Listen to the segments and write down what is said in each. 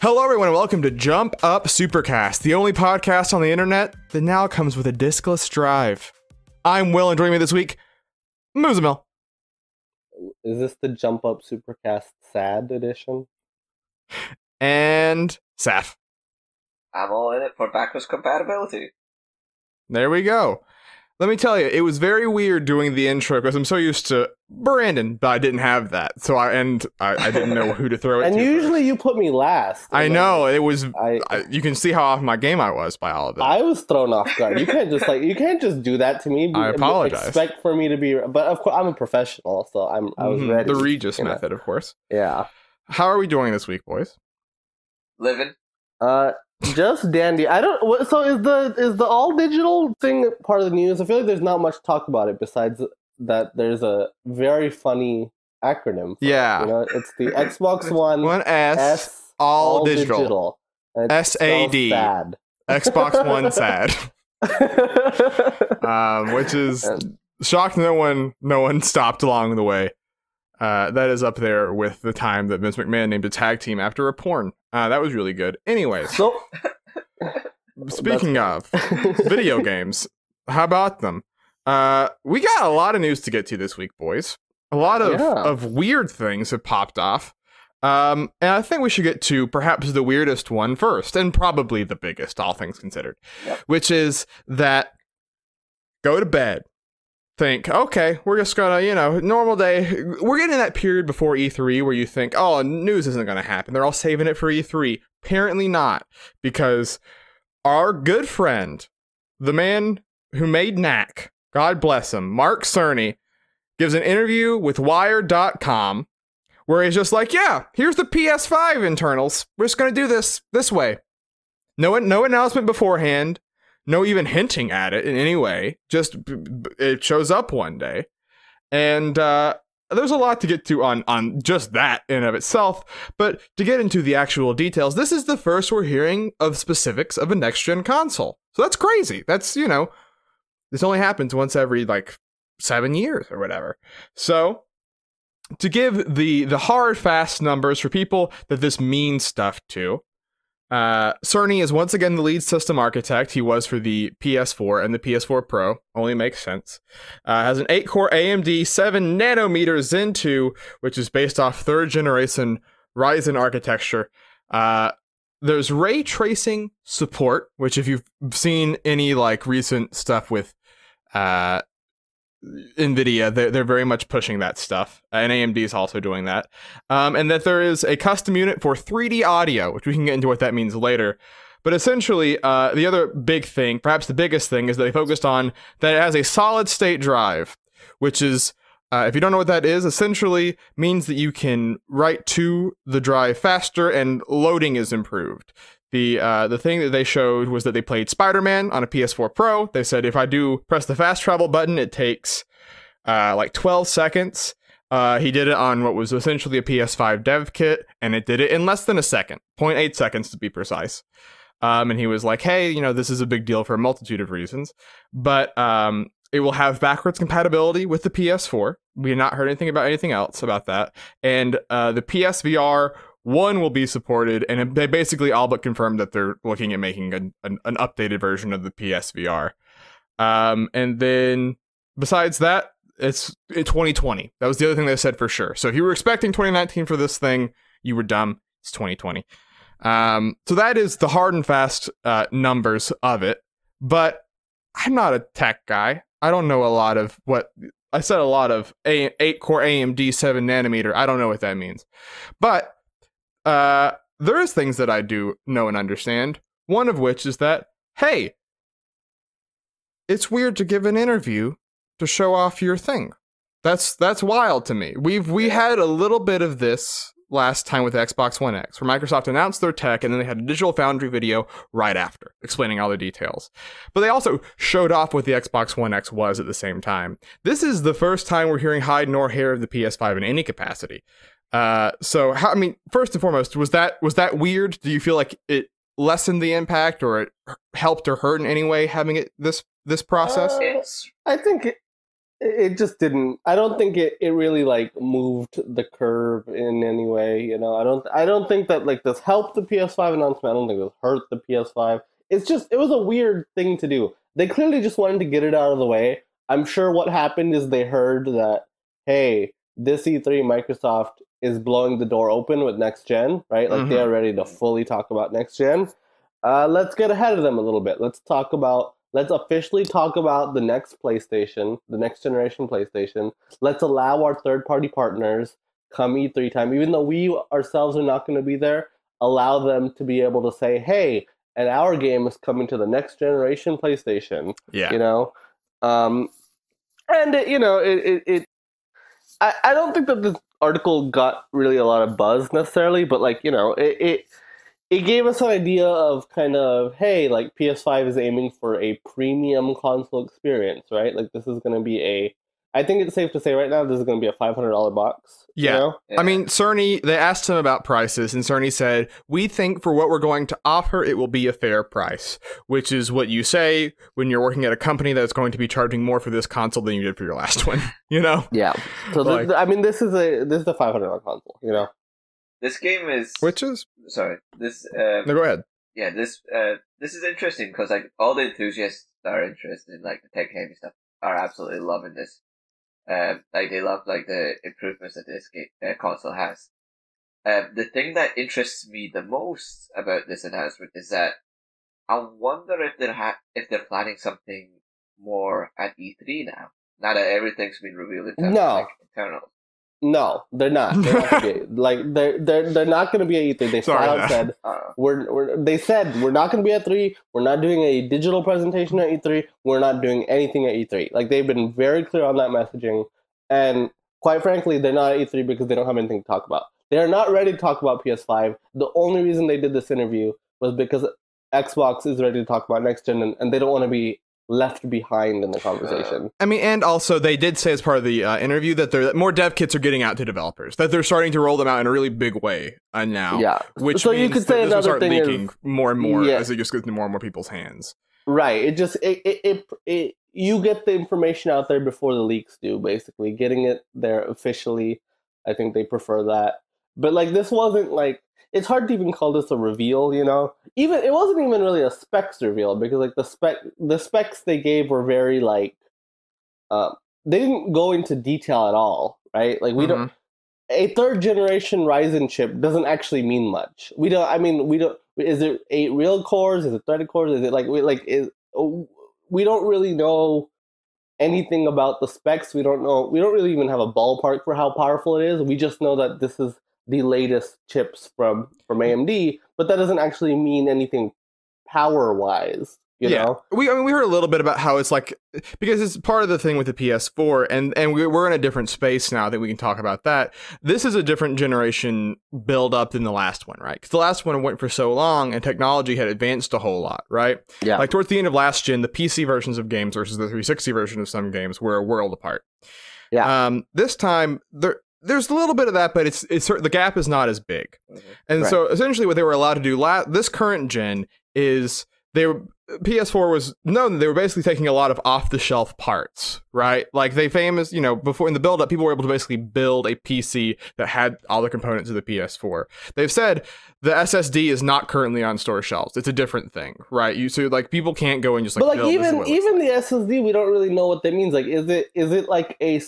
Hello, everyone, and welcome to Up Supercast, the only podcast on the internet that now comes with a discless drive. I'm Will, and joining me this week, Moozamil. Is this the Jump Up Supercast sad edition? And Saf. I'm all in it for backwards compatibility. There we go. Let me tell you, it was very weird doing the intro because I'm so used to Brandon, but I didn't have that. So I didn't know who to throw it and to. And usually first. You put me last. I know, it was, you can see how off my game I was by all of it. I was thrown off guard. You can't just do that to me. I apologize. Expect for me to be, but of course I'm a professional, so I was ready. The Regis method, of course. Yeah. How are we doing this week, boys? Living. Just dandy. I don't. So is the all digital thing part of the news? I feel like there's not much talk about it besides that there's a very funny acronym. Yeah. You know, it's the Xbox One S all digital. SAD. Sad. Xbox One sad. Which is shocked no one stopped along the way. That is up there with the time that Vince McMahon named a tag team after a porn. That was really good. Anyways, so speaking of video games, how about them? We got a lot of news to get to this week, boys. A lot of weird things have popped off. And I think we should get to perhaps the weirdest one first, and probably the biggest, all things considered, which is that go to bed. Think, okay, we're just gonna, normal day. We're getting in that period before E3 where you think, oh, news isn't gonna happen. They're all saving it for E3. Apparently not, because our good friend, the man who made Knack, God bless him, Mark Cerny, gives an interview with Wired.com where he's just like, yeah, here's the PS5 internals. We're just gonna do this way. No announcement beforehand. No even hinting at it in any way. Just it shows up one day. And there's a lot to get to on just that in and of itself. But to get into the actual details, this is the first we're hearing of specifics of a next-gen console. So that's crazy. That's, this only happens once every, 7 years or whatever. So to give the hard, fast numbers for people that this means stuff to, Cerny is once again the lead system architect. He was for the PS4 and the PS4 Pro. Only makes sense. Has an 8-core AMD 7nm Zen 2, which is based off 3rd generation Ryzen architecture. There's ray tracing support, which if you've seen any recent stuff with NVIDIA, they're very much pushing that stuff, and AMD is also doing that. And that there is a custom unit for 3D audio, which we can get into what that means later. But essentially, the other big thing, perhaps the biggest thing, is that they focused on that it has a solid-state drive, which is, if you don't know what that is, essentially means that you can write to the drive faster and loading is improved. The thing that they showed was that they played Spider-Man on a PS4 Pro. They said if I do press the fast travel button, it takes 12 seconds. He did it on what was essentially a PS5 dev kit, and it did it in less than a second, 0.8 seconds to be precise. And he was like, hey, this is a big deal for a multitude of reasons, but it will have backwards compatibility with the PS4. We have not heard anything about anything else about that. And the PSVR 1 will be supported, and they basically all but confirmed that they're looking at making an updated version of the PSVR. And then, besides that, it's 2020. That was the other thing they said for sure. So if you were expecting 2019 for this thing, you were dumb. It's 2020. So that is the hard and fast numbers of it. But I'm not a tech guy. I don't know a lot of what... I said a lot of 8-core AMD 7nm. I don't know what that means. But there is things that I do know and understand. One of which is that, hey, it's weird to give an interview to show off your thing. That's wild to me. We had a little bit of this last time with Xbox One X, where Microsoft announced their tech, and then they had a Digital Foundry video right after, explaining all the details. But they also showed off what the Xbox One X was at the same time. This is the first time we're hearing hide nor hair of the PS5 in any capacity. So first and foremost, was that weird? Do you feel like it lessened the impact, or it helped or hurt in any way having it this process? I think it just didn't. I don't think it really like moved the curve in any way. You know, I don't think that like this helped the PS5 announcement. I don't think this hurt the PS5. It's just it was a weird thing to do. They clearly just wanted to get it out of the way. I'm sure what happened is they heard that, hey, this E3 Microsoft is blowing the door open with next gen, right? Like they are ready to fully talk about next gen. Let's get ahead of them a little bit. Let's officially talk about the next PlayStation, the next generation PlayStation. Let's allow our third-party partners come E3 time, even though we ourselves are not going to be there, allow them to be able to say, hey, and our game is coming to the next generation PlayStation. Yeah. You know? And, I don't think that this article got really a lot of buzz necessarily, but, like, it gave us an idea of kind of, hey, like PS5 is aiming for a premium console experience, right? Like this is going to be I think it's safe to say right now this is going to be a $500 box. Yeah. You know? I mean, Cerny, they asked him about prices, and Cerny said, we think for what we're going to offer, it will be a fair price, which is what you say when you're working at a company that's going to be charging more for this console than you did for your last one, you know? Yeah. So, like, this is the $500 console, you know? This game is... Which is? Sorry. This... no, go ahead. Yeah, this is interesting because like all the enthusiasts that are interested in like the tech-heavy stuff are absolutely loving this. Like they love like the improvements that this console has. The thing that interests me the most about this announcement is that I wonder if they're planning something more at E3 now. Now that everything's been revealed in terms of like, internals. No, they're not. They're not gonna be, like they're not going to be at E3. They flat out said we're not going to be at E3. We're not doing a digital presentation at E3. We're not doing anything at E3. Like they've been very clear on that messaging, and quite frankly, they're not at E3 because they don't have anything to talk about. They are not ready to talk about PS5. The only reason they did this interview was because Xbox is ready to talk about next gen, and they don't want to be left behind in the conversation. I mean, and also they did say as part of the interview that more dev kits are getting out to developers, that they're starting to roll them out in a really big way now. Yeah. Which so means you could say that this will another start thing leaking is more and more as it just gets into more and more people's hands. Right. It just you get the information out there before the leaks do. Basically, getting it there officially. I think they prefer that. But like this wasn't like. It's hard to even call this a reveal, you know. Even it wasn't even really a specs reveal because like the specs they gave were very like, they didn't go into detail at all, right? Like we don't. A third generation Ryzen chip doesn't actually mean much. We don't. Is it 8 real cores? Is it threaded cores? Is it we don't really know anything about the specs. We don't know. We don't really even have a ballpark for how powerful it is. We just know that this is the latest chips from AMD, but that doesn't actually mean anything power-wise, you know? We heard a little bit about how it's like, because it's part of the thing with the PS4, and we're in a different space now. I think we can talk about that. This is a different generation build-up than the last one, right? Because the last one went for so long, and technology had advanced a whole lot, right? Yeah. Like, towards the end of last gen, the PC versions of games versus the 360 version of some games were a world apart. Yeah. This time, there's a little bit of that, but it's the gap is not as big. And so essentially what they were allowed to do this current gen is PS4 was known that they were basically taking a lot of off-the-shelf parts, right? Like they before in the build-up, people were able to basically build a PC that had all the components of the PS4. They've said the SSD is not currently on store shelves. It's a different thing, right? So like people can't go and just like. But like build even the SSD, we don't really know what that means. Like, is it like a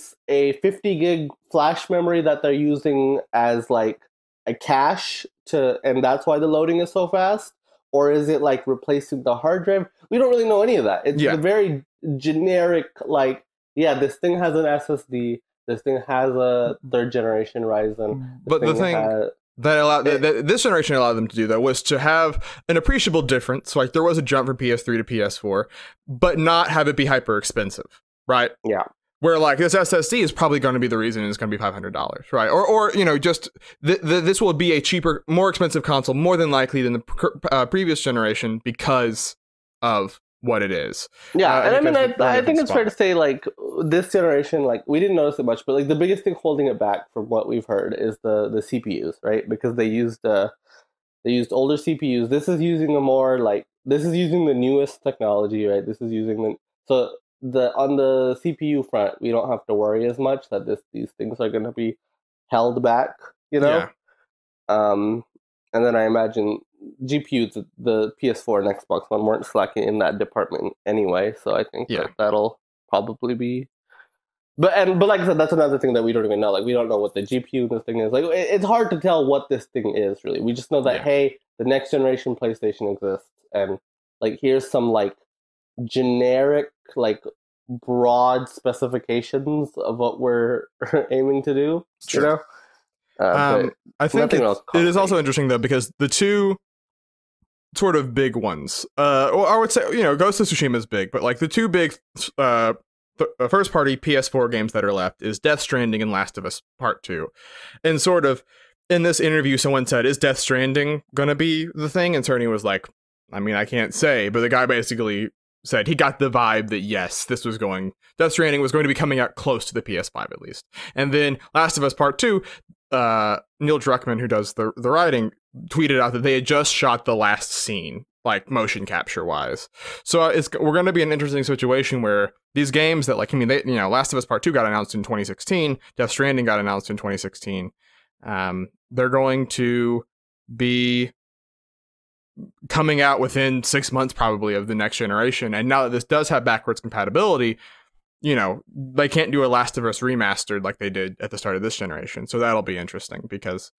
50 gig flash memory that they're using as like a cache and that's why the loading is so fast? Or is it like replacing the hard drive? We don't really know any of that. It's a very generic, like, this thing has an SSD. This thing has a third generation Ryzen. But the thing that this generation allowed them to do, though, was to have an appreciable difference. Like there was a jump from PS3 to PS4, but not have it be hyper expensive, right? Yeah. Where like this SSD is probably going to be the reason it's going to be $500, right? Or just this will be a cheaper, more expensive console, more than likely than the previous generation because of what it is. Yeah, and I mean, I think it's fair to say like this generation, like we didn't notice it much, but like the biggest thing holding it back from what we've heard is the CPUs, right? Because they used older CPUs. This is using the newest technology, right? So on the CPU front, we don't have to worry as much that these things are going to be held back, you know. Yeah. And then I imagine GPUs, the PS4 and Xbox One weren't slacking in that department anyway, so I think that'll probably be. But like I said, that's another thing that we don't even know. Like, we don't know what the GPU in this thing is. Like, it's hard to tell what this thing is, really. We just know that, hey, the next generation PlayStation exists, and, like, here's some, like, generic, like, broad specifications of what we're aiming to do, you know? I think it is also interesting, though, because the two sort of big ones, well, I would say, you know, Ghost of Tsushima is big, but, like, the two big first-party PS4 games that are left is Death Stranding and Last of Us Part 2. And sort of, in this interview, someone said, is Death Stranding going to be the thing? And Cerny was like, I mean, I can't say, but the guy basically said he got the vibe that, yes, Death Stranding was going to be coming out close to the PS5, at least. And then Last of Us Part 2, Neil Druckmann, who does the writing, tweeted out that they had just shot the last scene, like, motion capture wise. So we're going to be in an interesting situation where these games that, like, I mean, they, you know, Last of Us Part 2 got announced in 2016, Death Stranding got announced in 2016. They're going to be coming out within 6 months probably of the next generation. And now that this does have backwards compatibility, you know, they can't do a Last of Us remastered like they did at the start of this generation. So that'll be interesting because,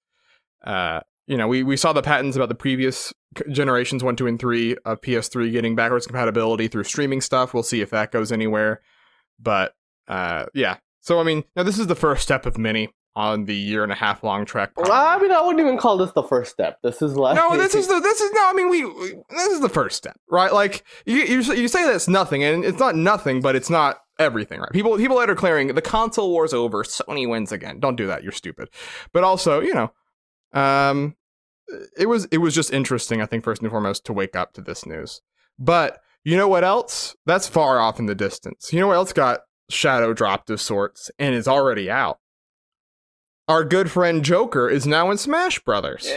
you know, we saw the patents about the previous generations 1, 2, and 3 of PS3 getting backwards compatibility through streaming stuff. We'll see if that goes anywhere. But yeah. So, I mean, now this is the first step of many on the 1.5 year long track. Well, I mean, I wouldn't even call this the first step. This is like this is the first step, right? Like you say that's nothing, and it's not nothing, but it's not everything, right? People that are declaring the console war's over, Sony wins again. Don't do that. You're stupid. But also, you know, it was just interesting, I think, first and foremost, to wake up to this news. But you know what else? That's far off in the distance. You know what else got shadow dropped of sorts and is already out? Our good friend Joker is now in Smash Brothers.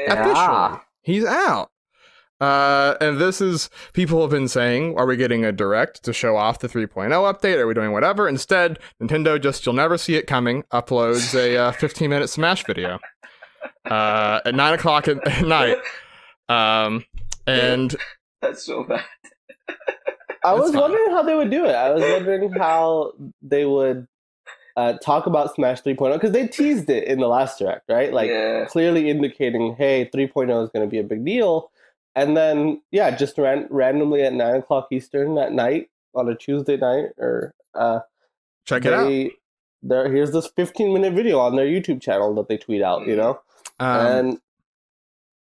Officially. He's out. And this is, people have been saying, are we getting a direct to show off the 3.0 update? Are we doing whatever? Instead, Nintendo just, you'll never see it coming, uploads a 15-minute Smash video at 9 o'clock at night. And that's so bad. I was wondering how they would do it. I was wondering how they would talk about Smash 3.0, because they teased it in the last direct, right? Like, clearly indicating, hey, 3.0 is going to be a big deal. And then, just randomly at 9 o'clock Eastern at night on a Tuesday night, or check it out. Here's this 15-minute video on their YouTube channel that they tweet out, you know? And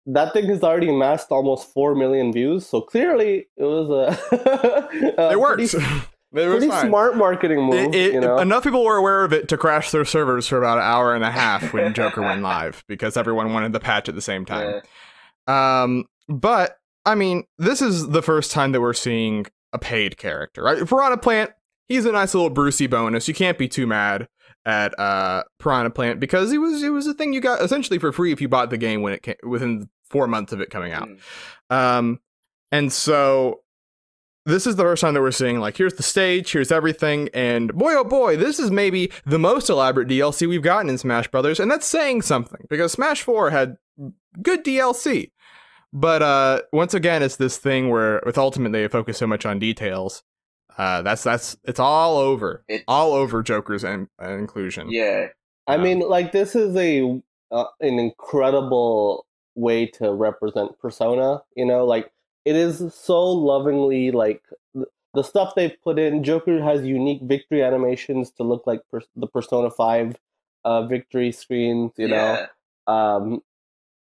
that thing has already amassed almost 4 million views, so clearly it was it works. Pretty smart marketing move. You know? Enough people were aware of it to crash their servers for about 1.5 hours when Joker went live, because everyone wanted the patch at the same time. But, I mean, this is the first time that we're seeing a paid character, right? Piranha Plant, he's a nice little Brucey bonus. You can't be too mad at Piranha Plant, because it was a thing you got essentially for free if you bought the game when it came, within 4 months of it coming out. And so this is the first time that we're seeing, like, here's the stage, here's everything, and boy, oh boy, this is maybe the most elaborate DLC we've gotten in Smash Brothers, and that's saying something, because Smash 4 had good DLC. But once again, it's this thing where with Ultimate they focus so much on details. It's all over Joker's inclusion. Yeah, I mean, like, this is an incredible way to represent Persona. You know, like, it is so lovingly, like, the stuff they've put in. Joker has unique victory animations to look like the Persona 5 victory screens. You know.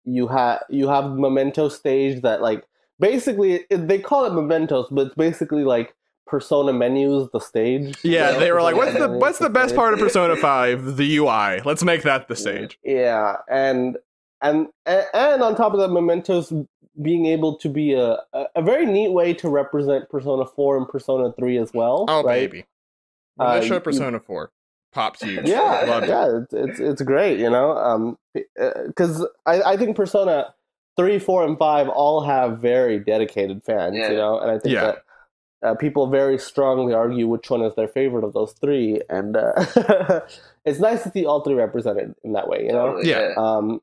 You have Memento stage that, like, basically they call it Mementos, but it's basically like Persona menus, the stage. Yeah, you know? They were like, what's the best part of Persona 5? The UI. Let's make that the stage. Yeah, and on top of that, Mementos being able to be a very neat way to represent Persona 4 and Persona 3 as well. Oh, right? baby. When they show Persona 4. Pops huge. It's great, you know, because I think Persona 3, 4, and 5 all have very dedicated fans, you know, and I think that people very strongly argue which one is their favorite of those three, and it's nice to see all three represented in that way, you know? Totally, Yeah.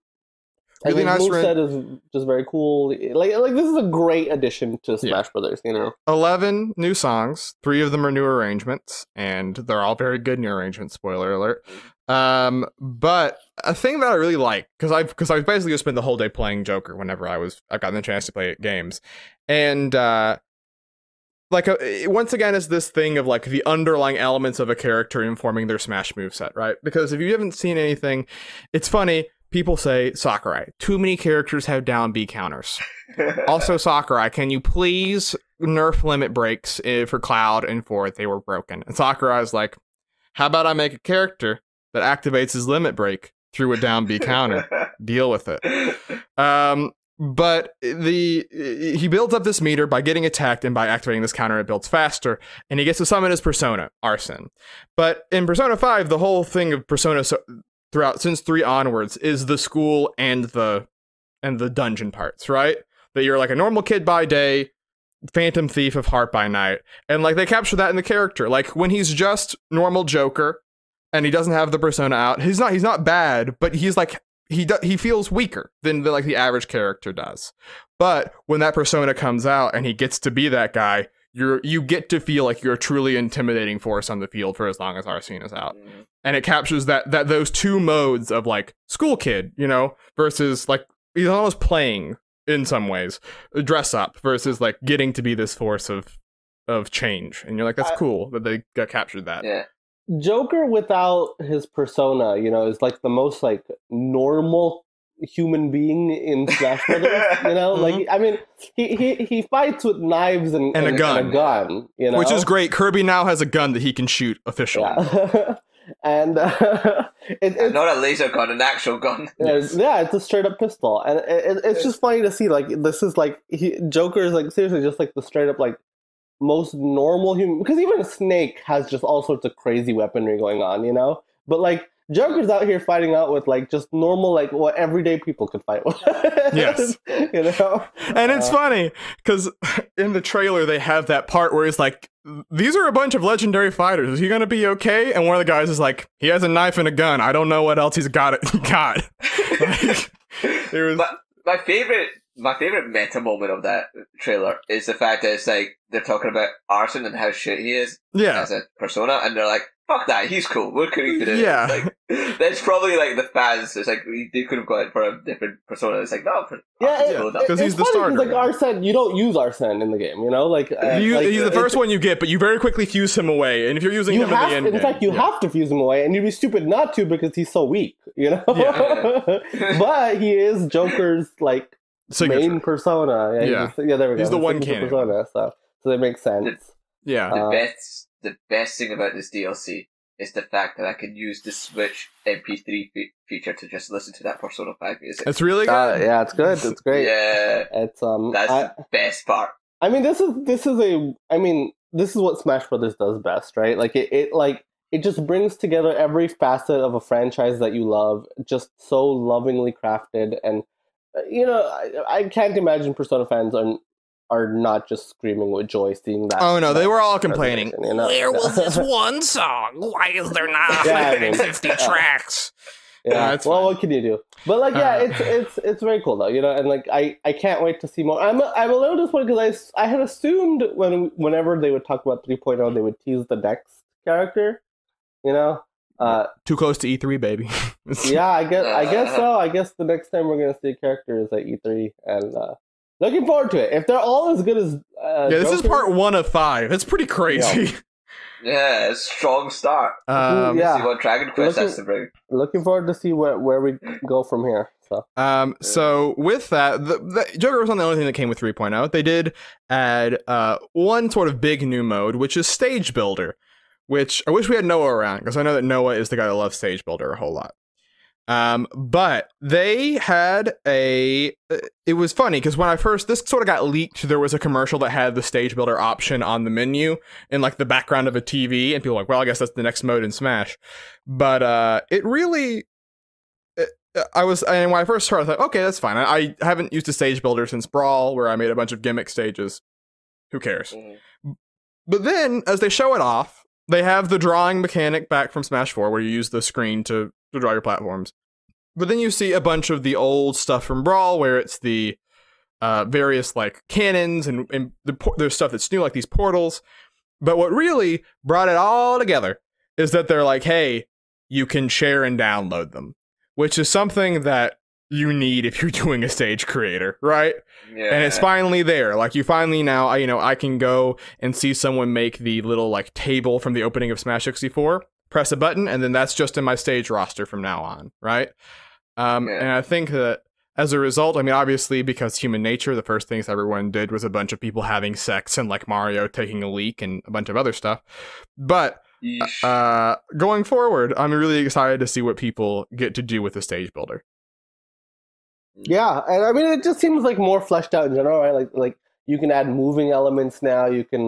Really nice. Moveset is just very cool. Like this is a great addition to Smash Brothers, you know? 11 new songs. 3 of them are new arrangements, and they're all very good new arrangements. Spoiler alert. But a thing that I really like, because I basically just spent the whole day playing Joker whenever I've gotten the chance to play games, and once again, is this thing of like the underlying elements of a character informing their Smash moveset, right? Because if you haven't seen anything, it's funny. People say, Sakurai, too many characters have down B counters. Also, Sakurai, can you please nerf limit breaks for Cloud and Ford? They were broken. And Sakurai's like, how about I make a character that activates his limit break through a down B counter? Deal with it. But he builds up this meter by getting attacked, and by activating this counter, it builds faster, and he gets to summon his persona, Arsene. But in Persona 5, the whole thing of Persona throughout since 3 onwards is the school and the dungeon parts, right? That you're like a normal kid by day, phantom thief of heart by night, and like they capture that in the character. Like when he's just normal Joker and he doesn't have the persona out, he's not bad, but he's like he feels weaker than the average character does. But when that persona comes out and he gets to be that guy, you get to feel like you're a truly intimidating force on the field for as long as Arsene is out. And it captures that those two modes of like school kid, you know, versus like he's almost playing in some ways, dress up, versus like getting to be this force of change. And you're like, that's cool that they got captured that. Yeah. Joker without his persona, you know, is like the most like normal human being in Smash Brothers, you know? Like, I mean, he fights with knives and a gun, you know? Which is great. Kirby now has a gun that he can shoot officially. Yeah. And it's not a laser gun, an actual gun. Yeah, it's a straight up pistol, and it's just funny to see. Like this is like Joker is like seriously just like the straight up like most normal human. Because even Snake has just all sorts of crazy weaponry going on, you know. But like Joker's out here fighting out with like just normal like what everyday people could fight with. Yes, you know. And it's funny because in the trailer they have that part where he's like, these are a bunch of legendary fighters. Is he gonna be okay? And one of the guys is like, he has a knife and a gun. I don't know what else he's got. Like, it was my favorite meta moment of that trailer is the fact that it's like they're talking about Arsene and how shit he is as a persona, and they're like, fuck that, he's cool. What could he do? Yeah. Like, that's probably like the fans. It's like they could have gone for a different persona. It's like no, because he's the starter. Like Arsene, you don't use Arsene in the game. You know, like he's the first one you get, but you very quickly fuse him away. And if you're using him at the end, in fact, you have to fuse him away, and you'd be stupid not to because he's so weak. You know, but he is Joker's like main persona. Yeah, there we go. He's the one persona, so that makes sense. The best thing about this DLC is the fact that I can use the Switch MP3 feature to just listen to that Persona 5 music. It's really good. Yeah, it's good. It's great. Yeah, it's that's the best part. I mean, this is what Smash Brothers does best, right? Like it just brings together every facet of a franchise that you love, just so lovingly crafted. And you know, I can't imagine Persona fans are not just screaming with joy seeing that. Oh no, they were all complaining. You know? Where was this one song? Why is there not 150 tracks? Yeah, well, what can you do? But like, yeah, it's very cool though, you know. And like, I can't wait to see more. I'm a little disappointed because I had assumed whenever they would talk about 3.0, they would tease the next character, you know. Too close to E3, baby. Yeah, I guess so. I guess the next time we're gonna see a character is at E3, and looking forward to it. If they're all as good as this is part 1 of 5. It's pretty crazy. Yeah, strong start. See what Dragon Quest has to bring. Looking forward to see where we go from here. So with that, the Joker was not the only thing that came with 3.0. They did add one sort of big new mode, which is Stage Builder, which I wish we had Noah around, because I know that Noah is the guy that loves Stage Builder a whole lot. But they had it was funny because when this sort of got leaked, there was a commercial that had the Stage Builder option on the menu in like the background of a TV, and people were like, well, I guess that's the next mode in Smash. But it really, and when I first started, I thought, okay, that's fine. I haven't used a Stage Builder since Brawl, where I made a bunch of gimmick stages. Who cares? But then, as they show it off, they have the drawing mechanic back from Smash 4, where you use the screen to draw your platforms. But then you see a bunch of the old stuff from Brawl, where it's the various like cannons and there's stuff that's new, like these portals. But what really brought it all together is that they're like, hey, you can share and download them, which is something that you need if you're doing a stage creator, right? Yeah. And it's finally there. Like, you finally now, I can go and see someone make the little like table from the opening of Smash 64, press a button, and then that's just in my stage roster from now on, right? And I think that as a result, I mean, obviously, because human nature, the first things everyone did was a bunch of people having sex and like Mario taking a leak and a bunch of other stuff. But going forward, I'm really excited to see what people get to do with the stage builder. Yeah, and I mean, it just seems like more fleshed out in general, right? Like you can add moving elements now. You can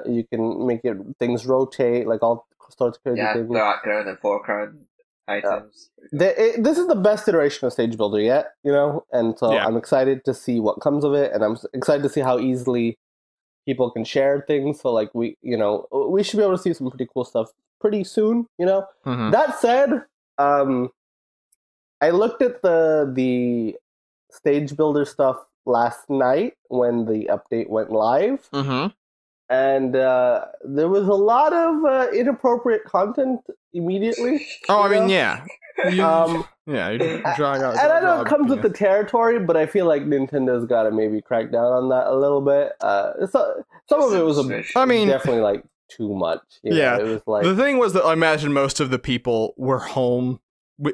you can make things rotate, like all sorts of crazy things. Yeah, background and foreground items. This is the best iteration of Stage Builder yet, and so I'm excited to see what comes of it, and I'm excited to see how easily people can share things. So like we should be able to see some pretty cool stuff pretty soon. That said, I looked at the Stage Builder stuff last night when the update went live, and there was a lot of inappropriate content immediately. Oh, I mean, yeah. You're drawing out. And I know it comes with the territory, but I feel like Nintendo's got to maybe crack down on that a little bit. Some of it was, definitely like too much. It was like, the thing was that I imagine most of the people were home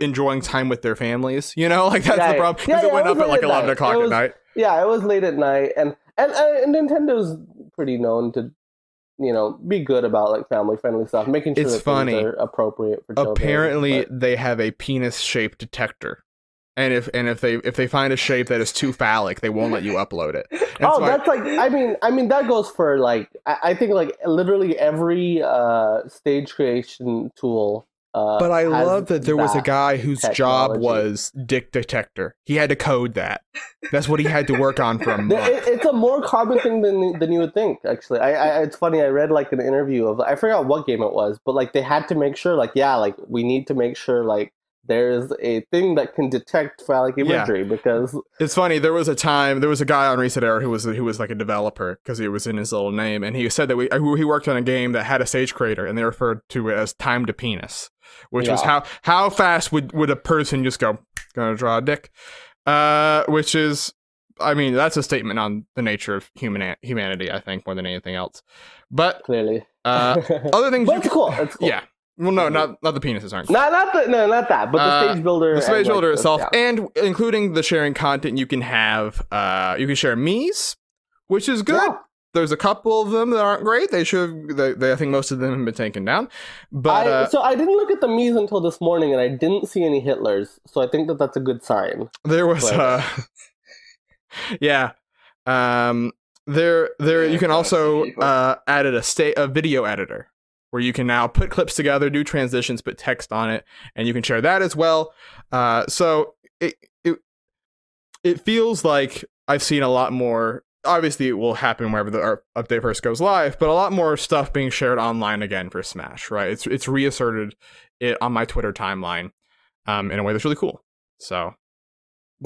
enjoying time with their families. Like that's the problem. Because it went up at like 11 o'clock at night. Yeah, it was late at night, and Nintendo's pretty known to be good about like family friendly stuff, making sure that things are appropriate for children. Apparently, they have a penis shaped detector, and if they find a shape that is too phallic, they won't let you upload it. That's like I mean that goes for like I think like literally every stage creation tool. But I love that there was a guy whose job was dick detector. He had to code that. That's what he had to work on for a month. It's a more common thing than you would think, actually. It's funny, I read like an interview of, I forgot what game it was, but like they had to make sure we need to make sure like there's a thing that can detect phallic imagery because it's funny. There was a guy on Reset Era who was like a developer because he was in his little name, and he said that he worked on a game that had a stage creator, and they referred to it as time to penis, which was how fast would a person just gonna draw a dick, which is, I mean, that's a statement on the nature of humanity, I think, more than anything else. But clearly, other things. But it's cool. It's cool. Yeah. Well, no, not the penises aren't. Not that, but the stage builder. The stage builder itself, and including the sharing content, you can have, you can share Miis, which is good. Yeah. There's a couple of them that aren't great. I think most of them have been taken down. But so I didn't look at the Miis until this morning, and I didn't see any Hitlers. So I think that's a good sign. There was, yeah. There. You can also add a video editor, where you can now put clips together, do transitions, put text on it, and you can share that as well. So it feels like I've seen a lot more. Obviously, it will happen wherever the update first goes live, but a lot more stuff being shared online again for Smash, right? It's reasserted it on my Twitter timeline in a way that's really cool. So,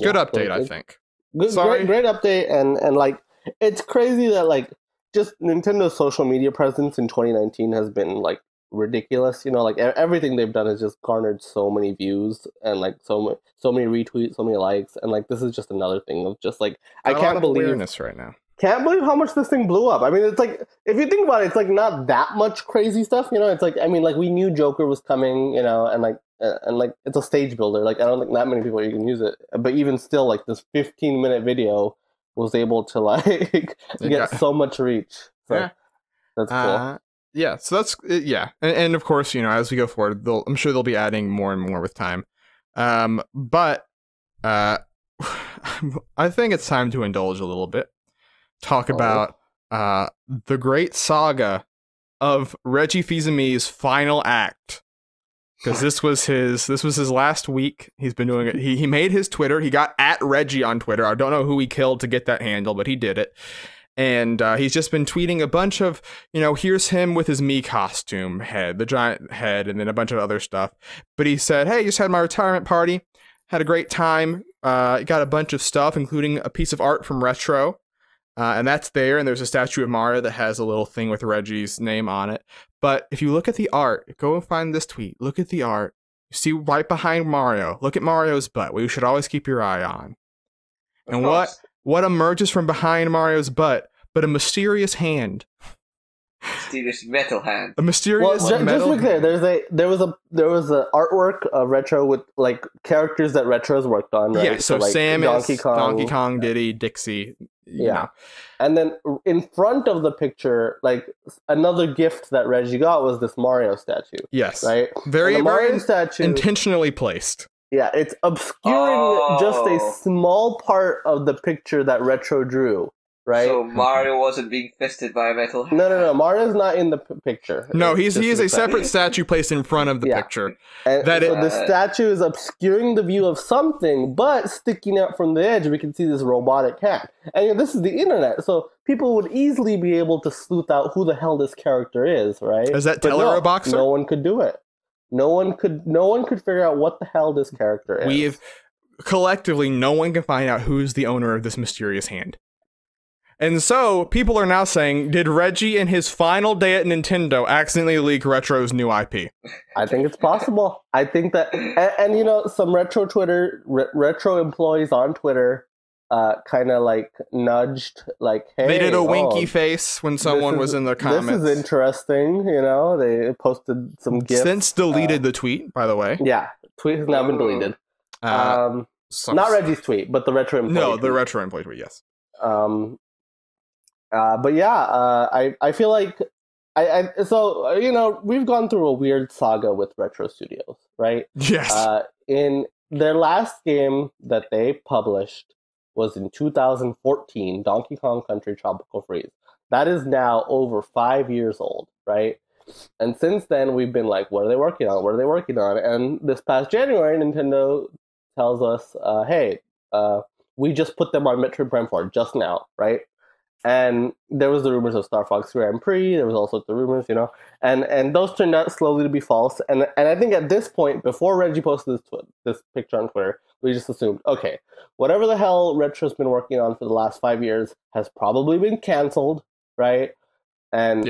good update, I think. Great update, and like, it's crazy that like, just Nintendo's social media presence in 2019 has been like ridiculous. Like everything they've done has just garnered so many views and like so many retweets, so many likes, and like this is just another thing of just like I can't believe awareness right now. Can't believe how much this thing blew up. I mean, it's like if you think about it, it's like not that much crazy stuff. It's like, I mean, like we knew Joker was coming, and like it's a stage builder. Like I don't think that many people you can use it, but even still, like this 15-minute video was able to like get so much reach. So that's cool. Yeah, so that's and of course, as we go forward, I'm sure they'll be adding more and more with time. But I think it's time to indulge a little bit. Talk about the great saga of Reggie Fils-Aimé's final act. Because this was his last week. He's been doing it. He made his Twitter. He got @Reggie on Twitter. I don't know who he killed to get that handle, but he did it. And he's just been tweeting a bunch of, here's him with his Mii costume head, the giant head, and then a bunch of other stuff. But he said, hey, just had my retirement party, had a great time, got a bunch of stuff, including a piece of art from Retro. And that's there, and there's a statue of Mario that has a little thing with Reggie's name on it. But if you look at the art, go and find this tweet, look at the art, you see right behind Mario, look at Mario's butt, what you should always keep your eye on. And what emerges from behind Mario's butt but a mysterious hand? Mysterious metal hand. A mysterious metal. Just to be clear, there was a artwork of Retro with like characters that Retro's worked on, right? Yeah, so like Samus, Donkey Kong, Diddy, Dixie. Yeah. And then in front of the picture, like another gift that Reggie got was this Mario statue. Yes. Right? Very Mario statue intentionally placed. Yeah, it's obscuring just a small part of the picture that Retro drew, right? So Mario wasn't being fisted by a metal hand? No. Mario's not in the picture. No, he is a separate statue placed in front of the picture. And the statue is obscuring the view of something, but sticking out from the edge, we can see this robotic hand. And this is the internet, so people would easily be able to sleuth out who the hell this character is, right? Is that Teleroboxer? No one could do it. No one could figure out what the hell this character is. Collectively, no one can find out who's the owner of this mysterious hand. And so, people are now saying, did Reggie in his final day at Nintendo accidentally leak Retro's new IP? I think it's possible. I think that, and some Retro employees on Twitter kind of like nudged, like, hey, they did a winky face when someone was in the comments. This is interesting, they posted some GIFs. Since deleted the tweet, by the way. Yeah, tweet has now been deleted. Not Reggie's tweet, but the Retro employee. No, the Retro employee tweet, yes. But yeah, I feel like we've gone through a weird saga with Retro Studios, right? Yes. In their last game that they published was in 2014, Donkey Kong Country Tropical Freeze. That is now over 5 years old, right? And since then, we've been like, what are they working on? What are they working on? And this past January, Nintendo tells us, hey, we just put them on Metroid Prime 4 just now, right? And there was the rumors of Star Fox Grand Prix. There was also the rumors, and those turned out slowly to be false. And I think at this point, before Reggie posted this picture on Twitter, we just assumed, okay, whatever the hell Retro's been working on for the last 5 years has probably been canceled, right? And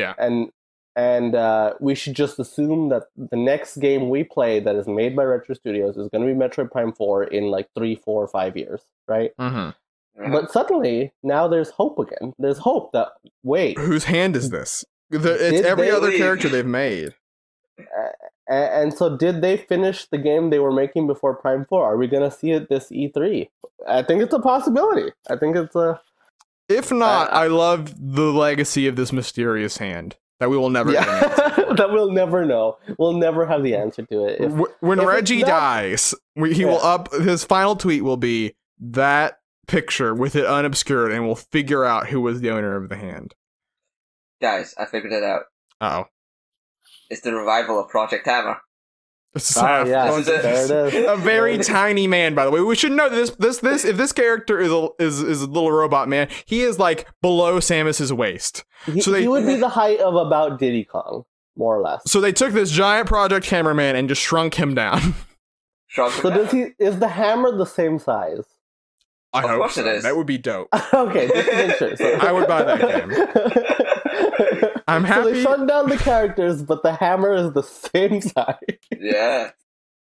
we should just assume that the next game we play that is made by Retro Studios is going to be Metroid Prime 4 in like 3, 4, 5 years, right? Mm-hmm. But suddenly, now there's hope again. There's hope that, wait. Whose hand is this? It's every other character they've made. And so did they finish the game they were making before Prime 4? Are we going to see it this E3? I think it's a possibility. I think it's a... If not, I love the legacy of this mysterious hand that we will never get an answer for. That we'll never know. We'll never have the answer to it. When Reggie dies, his final tweet will be that picture with it unobscured, and we'll figure out who was the owner of the hand. Guys, I figured it out. Uh-oh. It's the revival of Project Hammer. There it is. A very tiny man, by the way. We should know this. If this character is a little robot man, he is like below Samus's waist. He would be the height of about Diddy Kong, more or less. So they took this giant Project Hammer man and just shrunk him down. Is the hammer the same size? I hope so. It is. That would be dope. Okay, just to make sure. So. I would buy that game. I'm happy. So they shrunk down the characters, but the hammer is the same size. Yeah.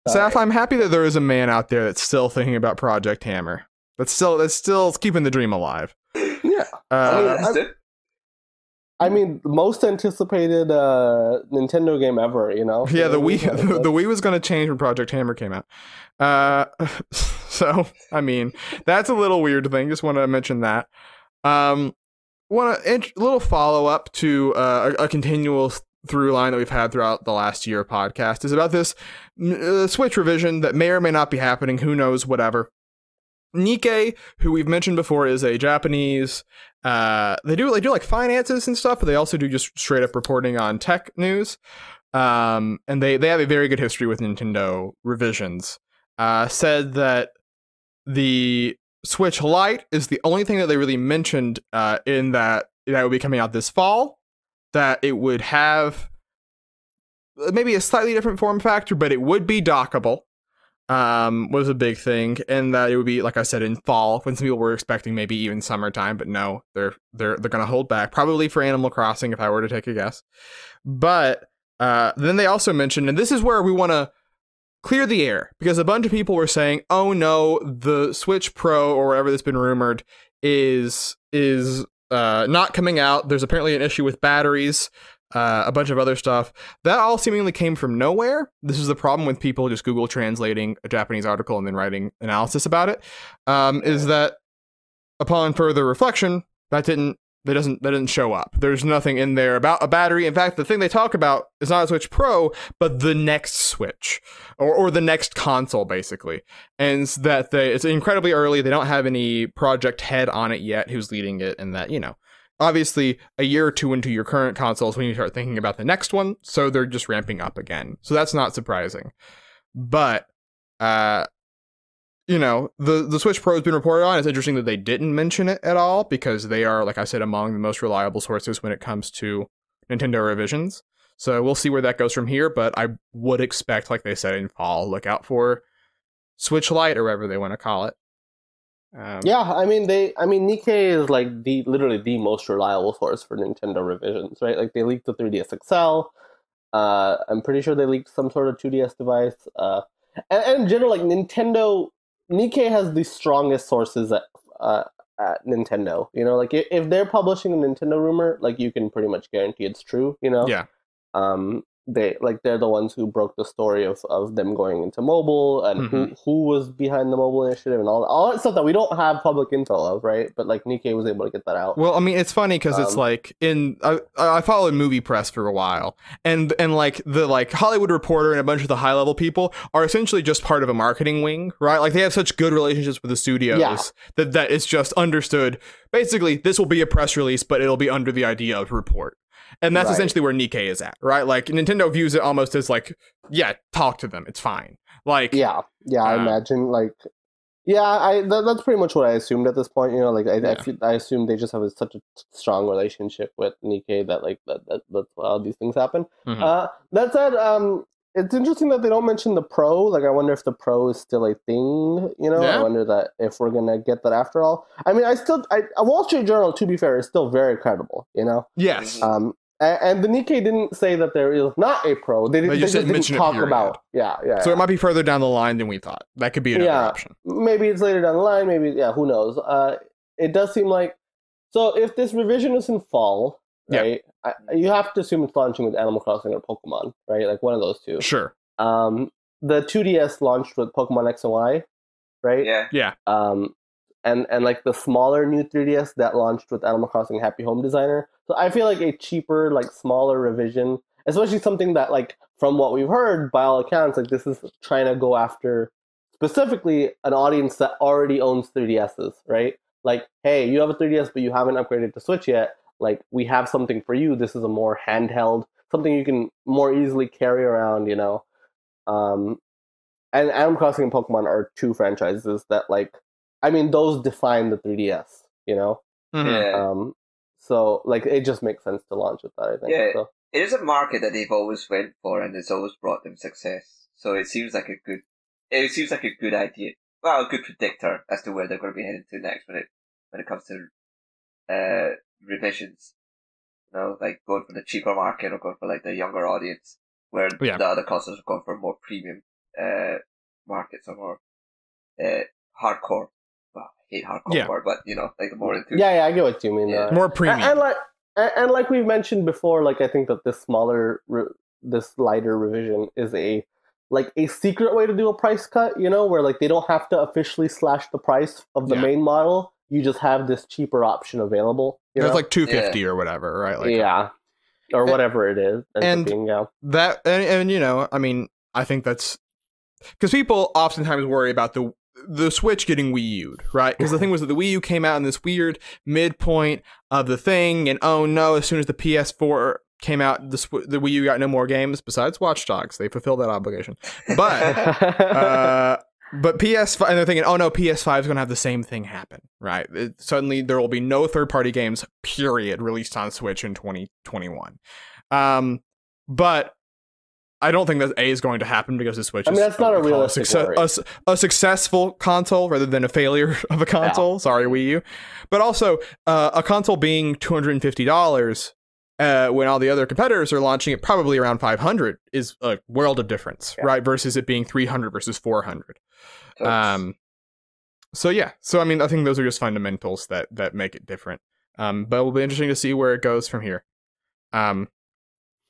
Saf, I'm happy that there is a man out there that's still thinking about Project Hammer. That's still keeping the dream alive. Yeah. I mean, most anticipated Nintendo game ever, Yeah, the Wii was going to change when Project Hammer came out. So, I mean, that's a little weird thing. Just want to mention that. A little follow-up to a continual through line that we've had throughout the last year podcast is about this Switch revision that may or may not be happening. Who knows, whatever. Nikkei, who we've mentioned before, is a Japanese. They do like finances and stuff, but they also do just straight up reporting on tech news. And they have a very good history with Nintendo revisions. Said that the Switch Lite is the only thing that they really mentioned in that that would be coming out this fall, that it would have maybe a slightly different form factor, but it would be dockable, was a big thing, and that it would be, like I said, in fall, when some people were expecting maybe even summertime, but no, they're gonna hold back, probably for Animal Crossing if I were to take a guess. But then they also mentioned, and this is where we want to clear the air, because a bunch of people were saying, oh no, the Switch Pro or whatever that's been rumored is not coming out. There's apparently an issue with batteries, a bunch of other stuff. That all seemingly came from nowhere. This is the problem with people just Google translating a Japanese article and then writing analysis about it, is that upon further reflection, that doesn't show up. There's nothing in there about a battery. In fact, the thing they talk about is not a Switch Pro, but the next Switch or the next console, basically. And that it's incredibly early. They don't have any project head on it yet who's leading it, and that, obviously a year or two into your current consoles when you start thinking about the next one, so they're just ramping up again. So that's not surprising. But the Switch Pro has been reported on. It's interesting that they didn't mention it at all, because they are, like I said, among the most reliable sources when it comes to Nintendo revisions. So we'll see where that goes from here, but I would expect, like they said, in fall, look out for Switch Lite or whatever they want to call it. Nikkei is like literally the most reliable source for Nintendo revisions, right? Like they leaked the 3DS XL. I'm pretty sure they leaked some sort of 2DS device. And in general, like Nikkei has the strongest sources at Nintendo. Like if they're publishing a Nintendo rumor, like you can pretty much guarantee it's true. Yeah. They're the ones who broke the story of them going into mobile, and who was behind the mobile initiative and all that stuff that we don't have public intel of, right? But like Nikkei was able to get that out. Well, I mean, it's funny because it's like I followed movie press for a while, and like the Hollywood Reporter and a bunch of the high level people are essentially just part of a marketing wing, right? Like they have such good relationships with the studios that it's just understood. Basically, this will be a press release, but it'll be under the idea of report. And that's essentially where Nikkei is at, right? Like Nintendo views it almost as like, talk to them, it's fine. Like, I imagine that's pretty much what I assumed at this point. I assume they just have such a strong relationship with Nikkei that that's how these things happen. That said, it's interesting that they don't mention the Pro. Like, I wonder if the Pro is still a thing. I wonder that if we're gonna get that after all. I mean, a Wall Street Journal, to be fair, is still very credible. Yes. And the Nikkei didn't say that there is not a Pro. They just didn't talk about. So it might be further down the line than we thought. That could be another option. Maybe it's later down the line. Maybe who knows? It does seem like, so if this revision is in fall, right? You have to assume it's launching with Animal Crossing or Pokemon, right? Like one of those two. Sure. The 2DS launched with Pokemon X and Y, right? Yeah. And like the smaller new 3DS that launched with Animal Crossing Happy Home Designer. So I feel like a cheaper, like smaller revision, especially something that, like, from what we've heard, by all accounts, like this is trying to go after specifically an audience that already owns 3DSs, right? Like, hey, you have a 3DS, but you haven't upgraded to Switch yet. Like, we have something for you. This is a more handheld, something you can more easily carry around, And Animal Crossing and Pokemon are two franchises that, like, I mean, those define the 3DS, So, like, it just makes sense to launch with that, I think. Yeah, so. It is a market that they've always went for, and it's always brought them success. So it seems like a good idea. Well, a good predictor as to where they're going to be heading to next when it comes to revisions. Like going for the cheaper market or going for like the younger audience, where the other consoles are going for more premium markets or more hardcore. Well, I hate hardcore word, but like more enthusiastic. Yeah, I get what you mean. More premium. And like we've mentioned before, like I think that this this lighter revision is a secret way to do a price cut. Where like they don't have to officially slash the price of the main model. You just have this cheaper option available. It's like $250 or whatever, right? Like or whatever it is. That I mean, I think that's because people oftentimes worry about the Switch getting Wii U'd, right? Because the thing was that the Wii U came out in this weird midpoint of the thing, and oh no, as soon as the PS4 came out, the Wii U got no more games besides Watch Dogs. They fulfilled that obligation. But But PS5, and they're thinking, oh no, PS5 is going to have the same thing happen, right? Suddenly there will be no third-party games, period, released on Switch in 2021. But I don't think that A is going to happen because the Switch is that's not a realistic a successful console rather than a failure of a console. Yeah. Sorry, Wii U. But also, a console being $250 when all the other competitors are launching it probably around $500 is a world of difference, right? Versus it being $300 versus $400. So yeah, I mean, I think those are just fundamentals that make it different. But it'll be interesting to see where it goes from here.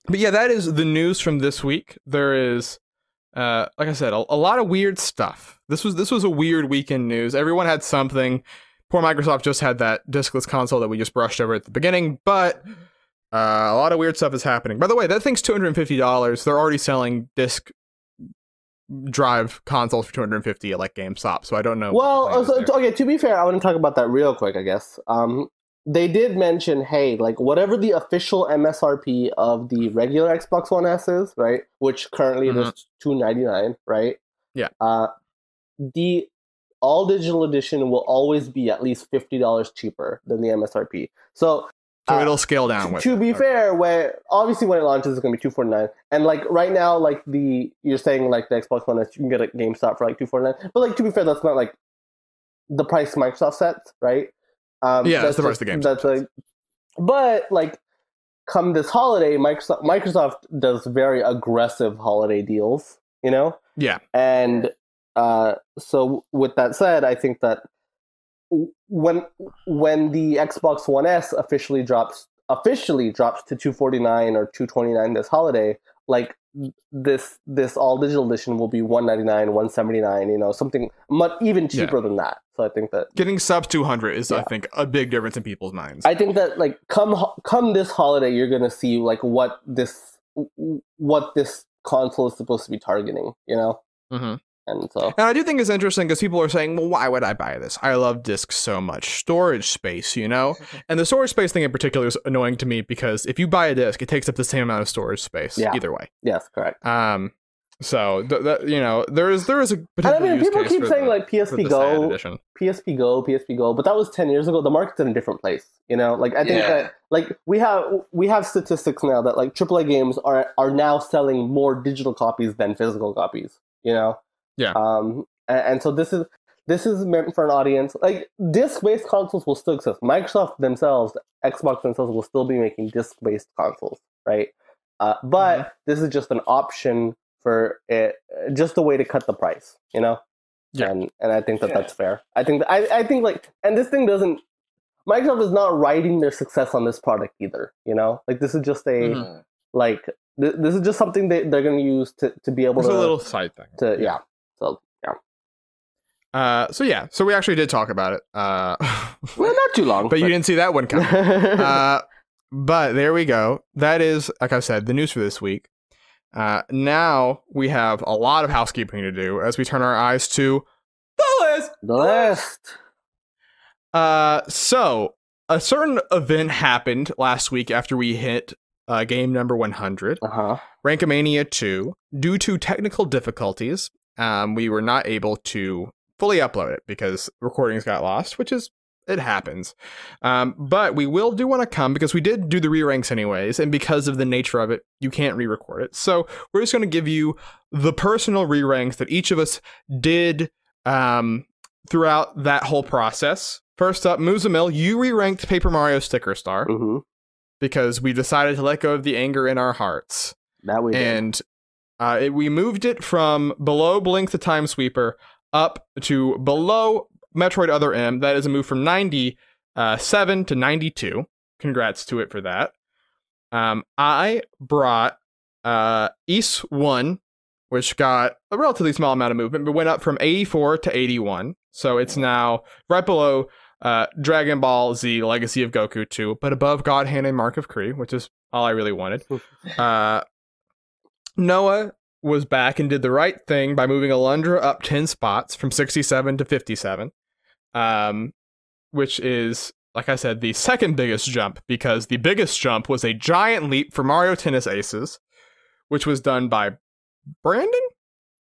But yeah, that is the news from this week. There is, like I said, a lot of weird stuff. This was a weird weekend news. Everyone had something. Poor Microsoft just had that diskless console that we just brushed over at the beginning, but a lot of weird stuff is happening. By the way, that thing's $250. They're already selling disk drive consoles for $250 at like GameStop, so I don't know. Well, okay, to be fair, I want to talk about that real quick, I guess. They did mention, hey, like whatever the official MSRP of the regular Xbox One S is, right? Which currently it is $299, right? Yeah. The all digital edition will always be at least $50 cheaper than the MSRP. So it'll scale down. To be fair, obviously when it launches, it's going to be $249, and like right now, like you're saying like the Xbox One S, you can get at GameStop for like $249. But like to be fair, that's not like the price Microsoft sets, right? That's the price of the game. But like, come this holiday, Microsoft does very aggressive holiday deals, you know? Yeah. And so with that said, I think that when the Xbox One S officially drops to $249 or $229 this holiday, like this all digital edition will be $199, $179, you know, something much even cheaper than that. So I think that getting sub 200 is, I think, a big difference in people's minds. I think that like come this holiday, you're gonna see like what this console is supposed to be targeting, you know. Mm-hmm. And I do think it's interesting because people are saying, well, why would I buy this? I love discs so much. Storage space, you know? And the storage space thing in particular is annoying to me because if you buy a disc, it takes up the same amount of storage space either way. Yes, correct. So that you know, there is a particular use people case keep saying like PSP Go, but that was 10 years ago. The market's in a different place, you know? Like I think that like we have statistics now that like AAA games are now selling more digital copies than physical copies, you know? Yeah. And so this is meant for an audience. Like disc-based consoles will still exist. Microsoft themselves, Xbox themselves will still be making disc-based consoles, right? But this is just an option for it, just a way to cut the price, you know? Yeah. And I think that's fair. I think like, and this thing doesn't. Microsoft is not riding their success on this product either, you know? Like this is just a like this is just something they're going to use to be able to. It's a little side thing. So we actually did talk about it. Well, not too long. But you didn't see that one coming. But there we go. That is, like I said, the news for this week. Now we have a lot of housekeeping to do as we turn our eyes to the list. So a certain event happened last week after we hit game number 100. Rankomania 2. Due to technical difficulties, we were not able to fully upload it because recordings got lost, which is, it happens. But we will do one to come because we did do the re-ranks anyways, and because of the nature of it, you can't re-record it. So we're just going to give you the personal re-ranks that each of us did throughout that whole process. First up, Muzamil, you re-ranked Paper Mario Sticker Star because we decided to let go of the anger in our hearts. That we did. And we moved it from below Blink the Time Sweeper up to below Metroid Other M. That is a move from 97 to 92. Congrats to it for that. I brought East 1, which got a relatively small amount of movement, but went up from 84 to 81. So it's now right below Dragon Ball Z Legacy of Goku 2, but above God Hand and Mark of Kree, which is all I really wanted. Noah was back and did the right thing by moving Alundra up 10 spots from 67 to 57, which is, like I said, the second biggest jump, because the biggest jump was a giant leap for Mario Tennis Aces, which was done by Brandon?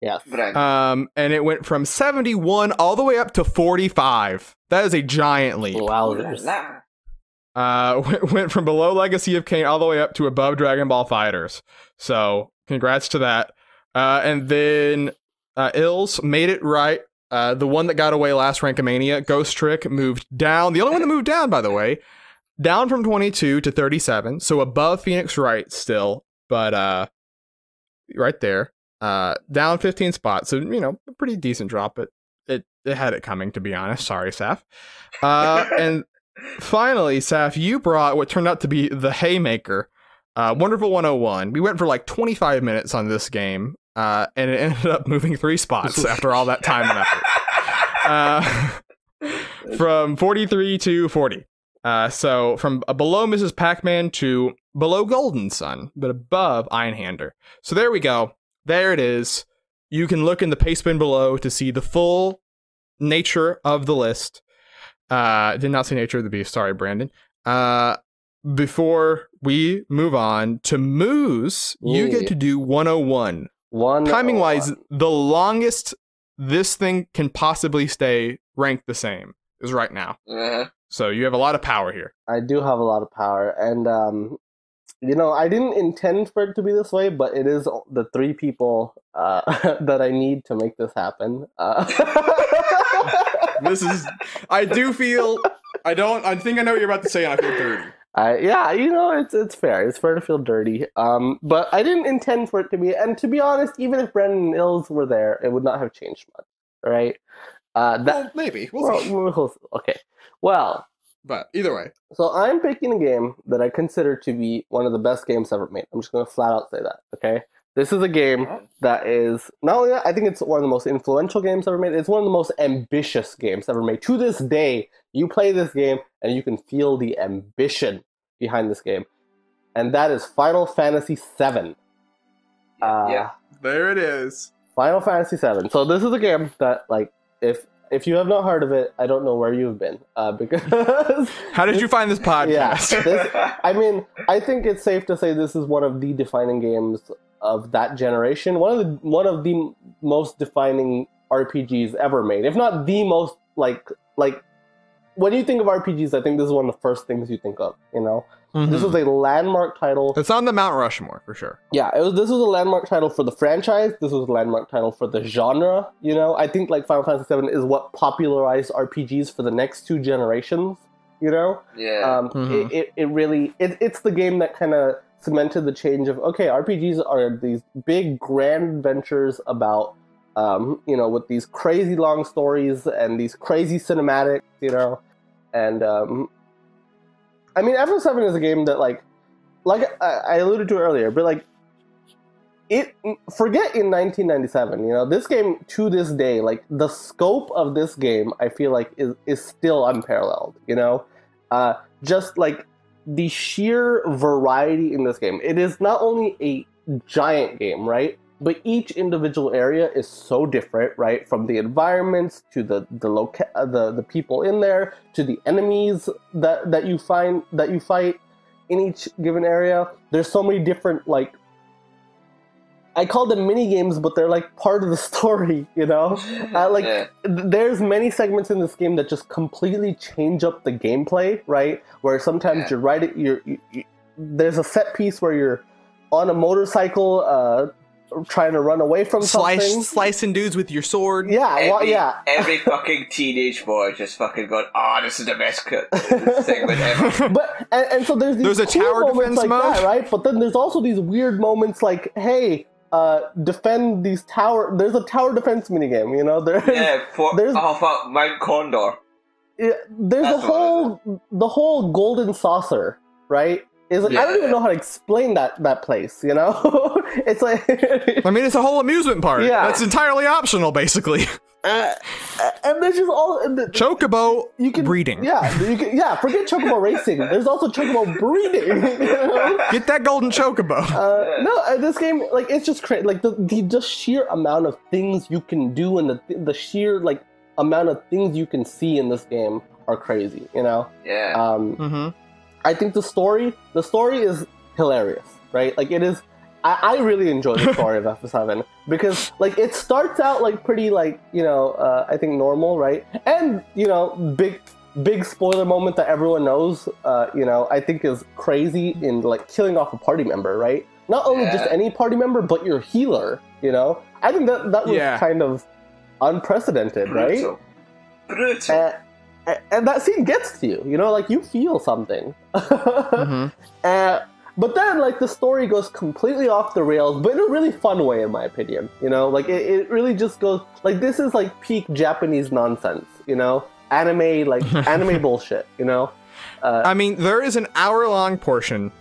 Yes. Right. And it went from 71 all the way up to 45. That is a giant leap. Wowzers. Went from below Legacy of Kain all the way up to above Dragon Ball Fighters. So congrats to that. And then Ills made it right. The one that got away last Rankomania, Ghost Trick, moved down. The only one that moved down, by the way, down from 22 to 37. So above Phoenix Wright still, but right there. Down 15 spots. So, a pretty decent drop, but it had it coming, to be honest. Sorry, Saf. And finally, Saf, you brought what turned out to be the Haymaker, Wonderful 101. We went for like 25 minutes on this game, and it ended up moving 3 spots after all that time and effort. From 43 to 40. So from below Mrs. Pac-Man to below Golden Sun, but above Einhander. So there we go. There it is. You can look in the paste bin below to see the full nature of the list. Did not say nature of the beast. Sorry, Brandon. Before we move on to Moose, you get to do 101. Timing-wise, the longest this thing can possibly stay ranked the same is right now. So you have a lot of power here. I do have a lot of power, and I didn't intend for it to be this way, but it is the 3 people that I need to make this happen. I think I know what you're about to say, and I feel dirty. It's fair. It's fair to feel dirty. But I didn't intend for it to be, and to be honest, even if Brendan and Ills were there, it would not have changed much, right? Maybe. We'll see. Okay. Well, but either way. So I'm picking a game that I consider to be one of the best games ever made. I'm just going to flat out say that, okay? This is a game that is, not only that, I think it's one of the most influential games ever made. It's one of the most ambitious games ever made. To this day, you play this game and you can feel the ambition behind this game. And that is Final Fantasy VII. There it is. Final Fantasy VII. So this is a game that, like, if you have not heard of it, I don't know where you've been. Because how did you find this podcast? I think it's safe to say this is one of the defining games of that generation. One of the most defining RPGs ever made, if not the most. Like when you think of RPGs, I think this is one of the first things you think of. This was a landmark title. It's on the Mount Rushmore for sure. Yeah, this was a landmark title for the franchise. This was a landmark title for the genre. I think like Final Fantasy VII is what popularized RPGs for the next 2 generations. Yeah. It's the game that kind of cemented the change of, okay, RPGs are these big grand adventures about with these crazy long stories and these crazy cinematics, and FF7 is a game that like I alluded to earlier, but like forget in 1997, this game to this day, like the scope of this game, I feel like is still unparalleled, just like the sheer variety in this game. It is not only a giant game, right? But each individual area is so different, right? From the environments to the people in there to the enemies that you fight in each given area. There's so many different, like, I call them mini games, but they're like part of the story, There's many segments in this game that just completely change up the gameplay, right? Where sometimes there's a set piece where you're on a motorcycle, trying to run away from something. Slicing dudes with your sword. Every fucking teenage boy just fucking going, this is the best segment ever. But and so there's a cool tower defense like mode, that, right? But then there's also these weird moments like, hey, defend these tower. There's a tower defense minigame, Mount Condor. Yeah, there's the whole golden saucer, right? I don't even know how to explain that place, It's like... it's a whole amusement park. Yeah. That's entirely optional, basically. And there's just all... Chocobo breeding. Yeah, forget Chocobo racing. There's also Chocobo breeding, Get that golden Chocobo. This game, like, it's just crazy. Like, the sheer amount of things you can do and the sheer, like, amount of things you can see in this game are crazy, Yeah. I think the story is hilarious, right? Like, it is I really enjoy the story of FF7 because like it starts out like pretty like I think normal, right? And big spoiler moment that everyone knows, I think is crazy in like killing off a party member, right? Not only just any party member, but your healer. I think that was kind of unprecedented, Brutal. right? Brutal. And that scene gets to you, like you feel something. But then, like, the story goes completely off the rails, but in a really fun way, in my opinion. Like, it really just goes, like, this is, like, peak Japanese nonsense, anime bullshit, I mean, there is an hour-long portion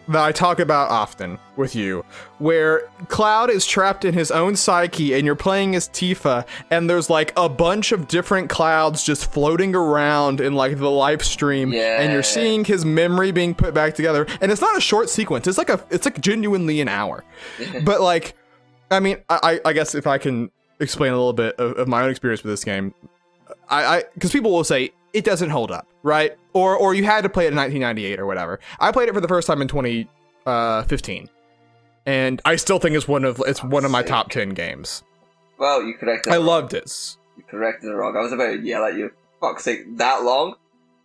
that I talk about often with you, where Cloud is trapped in his own psyche, and you're playing as Tifa, and there's, like, a bunch of different Clouds just floating around in, like, the live stream, and you're seeing his memory being put back together, and it's not a short sequence, it's like genuinely an hour. But, like, I mean, I guess if I can explain a little bit of my own experience with this game, because people will say, it doesn't hold up, right? Or you had to play it in 1998 or whatever. I played it for the first time in 2015, and I still think it's one of my top 10 games. Well, you corrected it. I loved it. You corrected it wrong. I was about to yell at you. Fuck's sake, that long?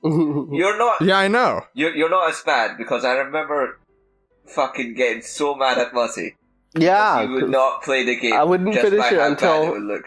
You're not. Yeah, I know. You're not as bad because I remember fucking getting so mad at Muzzy. Yeah, you would not play the game. I wouldn't just finish by it how until. bad it would look.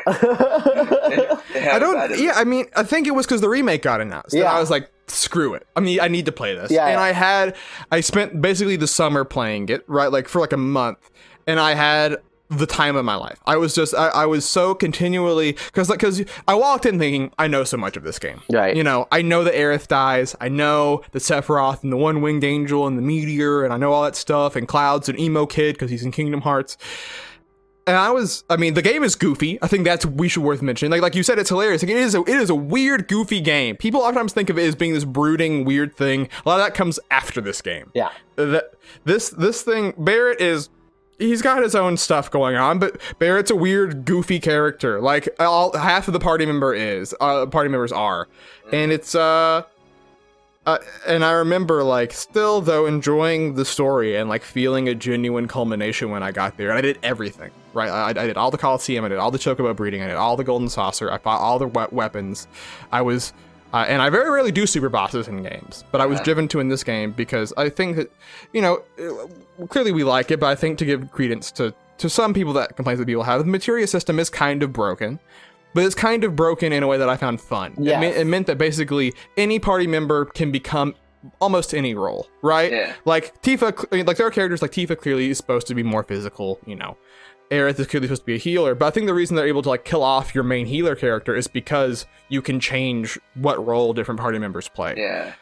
I don't. Yeah, I mean, I think it was because the remake got announced. Yeah. And I was like, screw it. I mean, I need to play this. Yeah. And I spent basically the summer playing it, right, like for like a month, and I had the time of my life. I was just, I was so continually, because I walked in thinking, I know so much of this game. Right. I know that Aerith dies. I know the Sephiroth and the One-Winged Angel and the Meteor, and I know all that stuff, and Cloud's an emo kid because he's in Kingdom Hearts. And I mean, the game is goofy. I think that's worth mentioning. Like you said, it's hilarious. Like, it is a weird, goofy game. People oftentimes think of it as being this brooding, weird thing. A lot of that comes after this game. Yeah. This thing, Barrett he's got his own stuff going on, but Barrett's a weird, goofy character. Like, half of the party members are. And it's, and I remember, like, still, though, enjoying the story and, like, feeling a genuine culmination when I got there. And I did everything, right? I did all the Coliseum, I did all the Chocobo breeding, I did all the Golden Saucer, I fought all the weapons. I was... and I very rarely do super bosses in games, but I was driven to in this game because I think that, clearly we like it, but I think to give credence to some people that complaints that people have, the materia system is kind of broken, but it's kind of broken in a way that I found fun. Yes. It meant that basically any party member can become almost any role, right? Yeah. Like Tifa, like there are characters like Tifa clearly is supposed to be more physical, Aerith is clearly supposed to be a healer, but I think the reason they're able to like kill off your main healer character is because you can change what role different party members play. Yeah.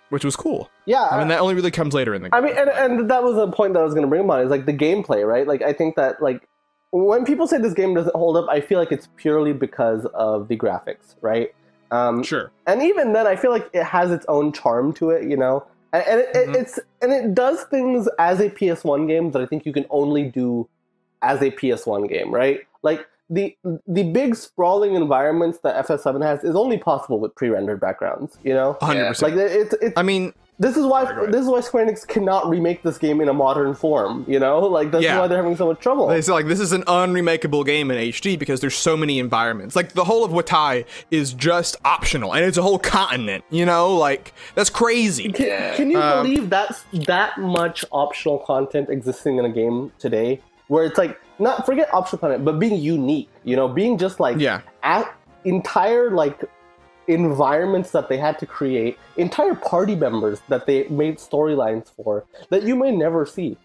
Which was cool. Yeah. I mean, that only really comes later in the game. I mean, and that was a point that I was going to bring up is like the gameplay, right? Like, I think that like when people say this game doesn't hold up, I feel like it's purely because of the graphics, right? Sure. And even then, I feel like it has its own charm to it, and it does things as a PS1 game that I think you can only do as a PS1 game, right? Like the big sprawling environments that FF7 has is only possible with pre-rendered backgrounds, 100%. Like it's I mean, this is why Square Enix cannot remake this game in a modern form, Like that's why they're having so much trouble. They say like this is an unremakeable game in HD because there's so many environments. Like the whole of Watai is just optional, and it's a whole continent. Like that's crazy. Can you believe that's that much optional content existing in a game today? Where it's like, not forget optional content, but being unique, being just like at entire like environments that they had to create, entire party members that they made storylines for that you may never see,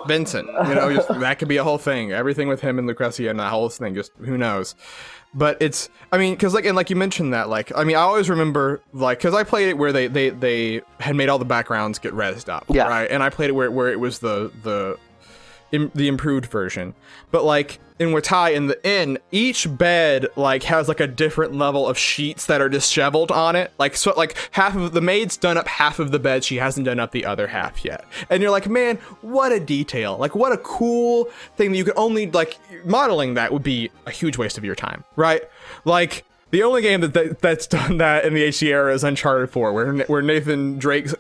Vincent, just, that could be a whole thing. Everything with him and Lucrecia and that whole thing, just who knows. But it's, I mean, because like you mentioned that, like, I mean, I always remember, like, because I played it where they had made all the backgrounds get rezzed up, right? And I played it where it was the improved version, but like in Watai in the inn, each bed like has like a different level of sheets that are disheveled on it. Like so, like half of the maid's done up half of the bed, she hasn't done up the other half yet. And you're like, man, what a detail! Like what a cool thing that you could only like modeling that would be a huge waste of your time, right? Like The only game that's done that in the HD era is Uncharted 4, where Nathan Drake's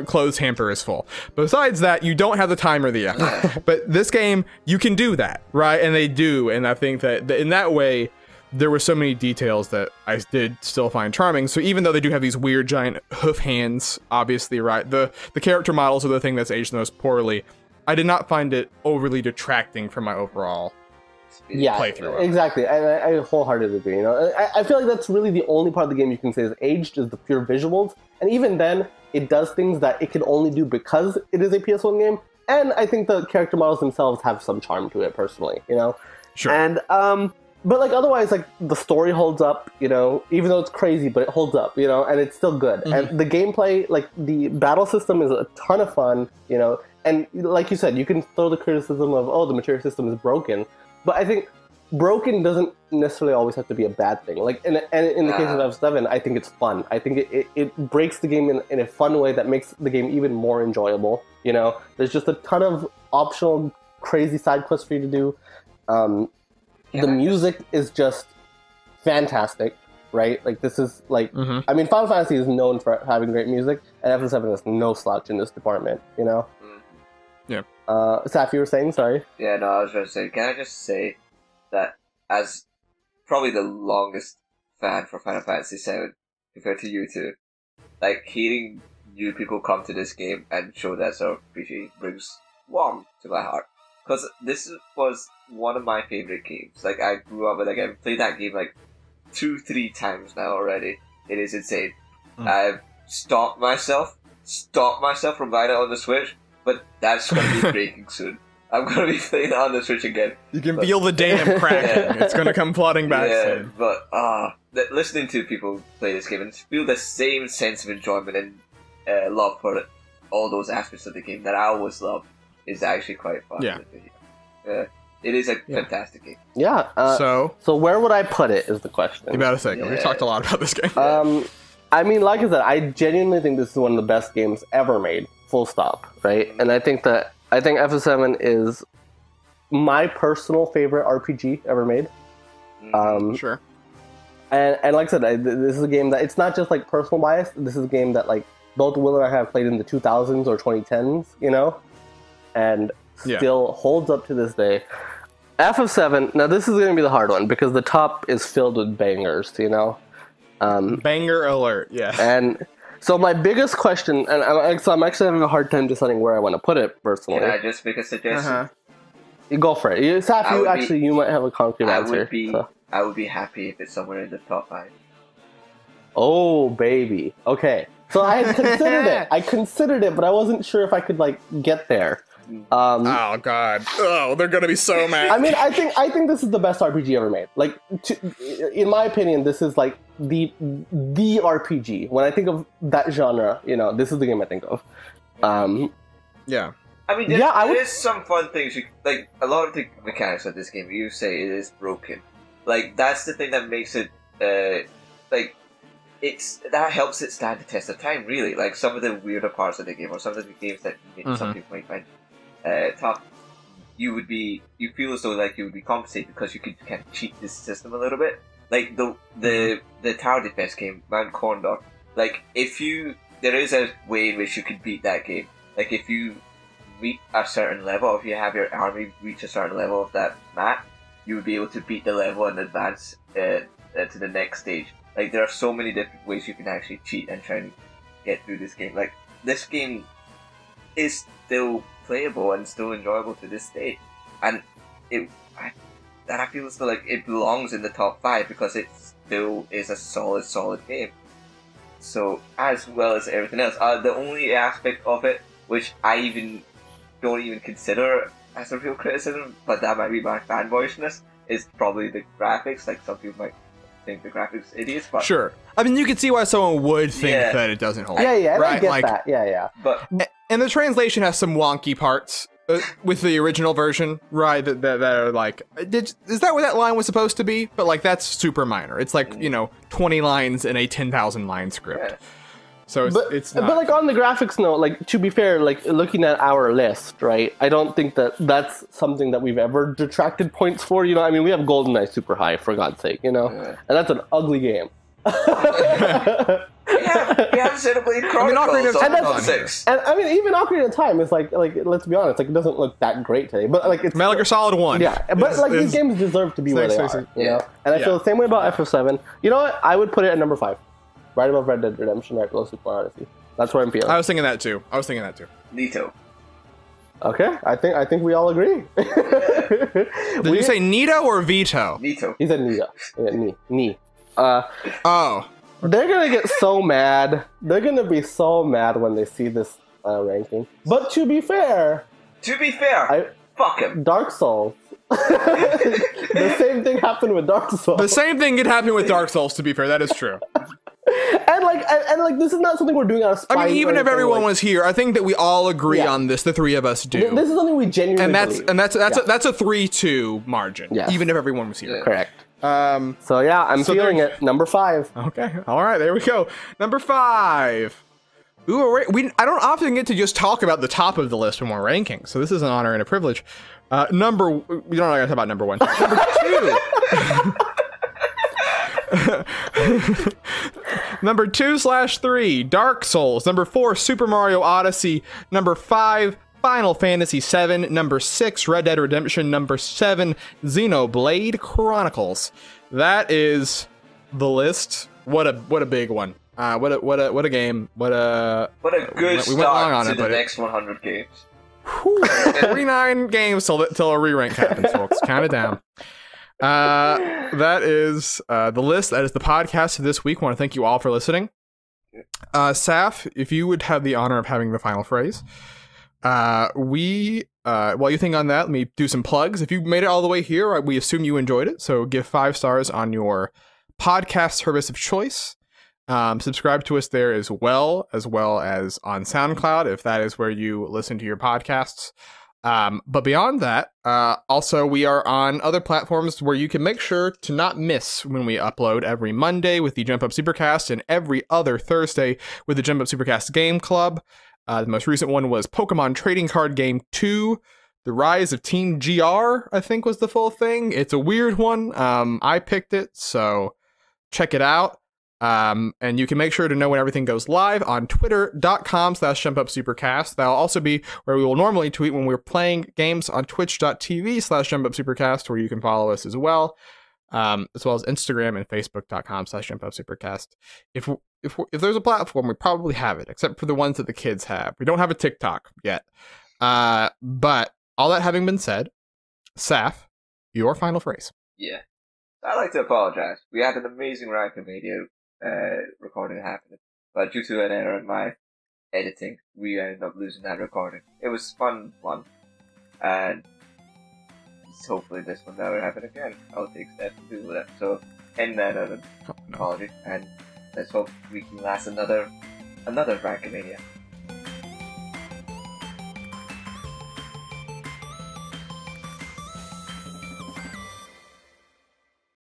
clothes hamper is full. Besides that, you don't have the time or the effort. But this game, you can do that, right? And they do, and I think that in that way, there were so many details that I did still find charming. So even though they do have these weird giant hoof hands, obviously, right? The character models are the thing that's aged the most poorly. I did not find it overly detracting from my overall playthrough. Exactly. I wholeheartedly agree. You know, I feel like that's really the only part of the game you can say is aged is the pure visuals, and even then, it does things that it can only do because it is a PS1 game. And I think the character models themselves have some charm to it, personally. You know, sure. And but like otherwise, like the story holds up, you know, even though it's crazy, but it holds up, you know, and it's still good. And the gameplay, like the battle system is a ton of fun, you know, and like you said, you can throw the criticism of, oh, the material system is broken, but I think broken doesn't necessarily always have to be a bad thing. Like in the case of F7, I think it's fun. I think it breaks the game in a fun way that makes the game even more enjoyable. You know, there's just a ton of optional crazy side quests for you to do. The music is just fantastic, right? Like this is like, I mean, Final Fantasy is known for having great music, and FF7 is no slouch in this department, you know? Yeah. Saf, you were saying, sorry? Yeah, no, I was going to say, can I just say that as probably the longest fan for Final Fantasy 7 compared to you two, like hearing new people come to this game and show that sort of appreciation brings warm to my heart. Because this was one of my favorite games. Like, I grew up with, like, I've played that game, like, 2-3 times now already. It is insane. I've stopped myself from buying it on the Switch, but that's going to be breaking soon. I'm going to be playing it on the Switch again. You can feel the dam cracking. It's going to come flooding back soon. But, listening to people play this game and feel the same sense of enjoyment and love for all those aspects of the game that I always loved. Is actually quite fun. Yeah. It is a fantastic game. Yeah. So where would I put it is the question. About a second. We talked a lot about this game. I mean, like I said, I genuinely think this is one of the best games ever made. Full stop. Right. And I think FF7 is my personal favorite RPG ever made. Sure. And like I said, this is a game that it's not just like personal bias. This is a game that like both Will and I have played in the 2000s or 2010s. You know. And still holds up to this day. FF7, now this is going to be the hard one, because the top is filled with bangers, you know? Banger alert, yeah. And so my biggest question, and I'm actually having a hard time deciding where I want to put it, personally. Can I just make a suggestion? You go for it. Saf, you might have a concrete answer. I would be happy if it's somewhere in the top 5. Oh, baby. Okay. So I had considered it. I considered it, but I wasn't sure if I could, like, get there. Oh god! Oh, they're gonna be so mad. I mean, I think this is the best RPG ever made. Like, in my opinion, this is like the RPG. When I think of that genre, you know, this is the game I think of. Yeah. I mean, there is some fun things. Like a lot of the mechanics of this game, you say it is broken. Like that's the thing that makes it like that helps it stand the test of time. Really, like some of the weirder parts of the game, or some of the games that some people might find tough, you feel as though like you would be compensated because you could kind of cheat this system a little bit. Like the tower defense game, Mount Condor. Like there is a way in which you could beat that game. Like if you reach a certain level, if you have your army reach a certain level of that map, you would be able to beat the level and advance to the next stage. Like there are so many different ways you can actually cheat and try to get through this game. Like this game is still playable and still enjoyable to this day, and I feel as though like it belongs in the top 5 because it still is a solid game. So as well as everything else, the only aspect of it which I don't even consider as a real criticism, but that might be my fanboyishness, is probably the graphics. Like some people might think the graphics idiots, but sure. I mean, you can see why someone would think that it doesn't hold. Yeah, right? I get that. Yeah. But and the translation has some wonky parts with the original version, right? That are like, is that what that line was supposed to be? But like, that's super minor. It's like 20 lines in a 10,000 line script. Yeah. So it's not. But like on the graphics note, like to be fair, like looking at our list, right? I don't think that that's something that we've ever detracted points for. You know, I mean, we have GoldenEye super high, for God's sake, you know, and that's an ugly game. We have Xenoblade Chronicles on 6. And I mean, even Ocarina of Time is like let's be honest, like it doesn't look that great today. But like it's Metal Gear Solid 1. Yeah, but like these games deserve to be where they are. You know, and I feel the same way about FF7. You know what? I would put it at number 5. Right above Red Dead Redemption, right below Super Mario Odyssey. That's where I'm feeling. I was thinking that too. Nito. Okay, I think we all agree. Did you say Nito or Vito? Nito. He said Nito. Yeah, Ni. Oh. They're gonna get so mad. They're gonna be so mad when they see this ranking. But to be fair, fuck him. Dark Souls. The same thing happened with Dark Souls. The same thing could happen with Dark Souls, to be fair. That is true. And like, this is not something we're doing out of spite. I mean, even if everyone was here, I think that we all agree on this. The three of us do. This is something we genuinely believe. That's a 3-2 margin. Yes. Even if everyone was here. Correct. So yeah, I'm feeling it. Number 5. Okay. All right. There we go. Number 5. Ooh, I don't often get to just talk about the top of the list when we're ranking, so this is an honor and a privilege. We don't know to talk about number 1. Number 2. Number 2/3, Dark Souls. Number 4, Super Mario Odyssey. Number 5, Final Fantasy VII. Number 6, Red Dead Redemption. Number 7, Xenoblade Chronicles. That is the list. What a big one. What a game. What a good start to the next 100 games. 49 games till a re-rank happens, folks. Count it down. That is the list. That is the podcast for this week. I want to thank you all for listening. Saf, if you would have the honor of having the final phrase. While you think on that, let me do some plugs. If you made it all the way here, we assume you enjoyed it. So give 5 stars on your podcast service of choice. Subscribe to us there as well as on SoundCloud, if that is where you listen to your podcasts. But beyond that, also we are on other platforms where you can make sure to not miss when we upload every Monday with the Jump Up Supercast and every other Thursday with the Jump Up Supercast Game Club. The most recent one was Pokemon Trading Card Game 2, The Rise of Team GR, I think was the full thing. It's a weird one. I picked it, so check it out. And you can make sure to know when everything goes live on twitter.com/jumpupsupercast. That'll also be where we will normally tweet when we're playing games on twitch.tv/jumpupsupercast, where you can follow us as well as Instagram and facebook.com/jumpupsupercast. If there's a platform, we probably have it, except for the ones that the kids have. We don't have a TikTok yet. But all that having been said, Saf, your final phrase. Yeah. I'd like to apologize. We had an amazing Rankin Radio recording happening, but due to an error in my editing, we ended up losing that recording. It was fun, and hopefully this will never happen again. I'll take steps to do that. So, end that apology, and let's hope we can last another Rankin Mania.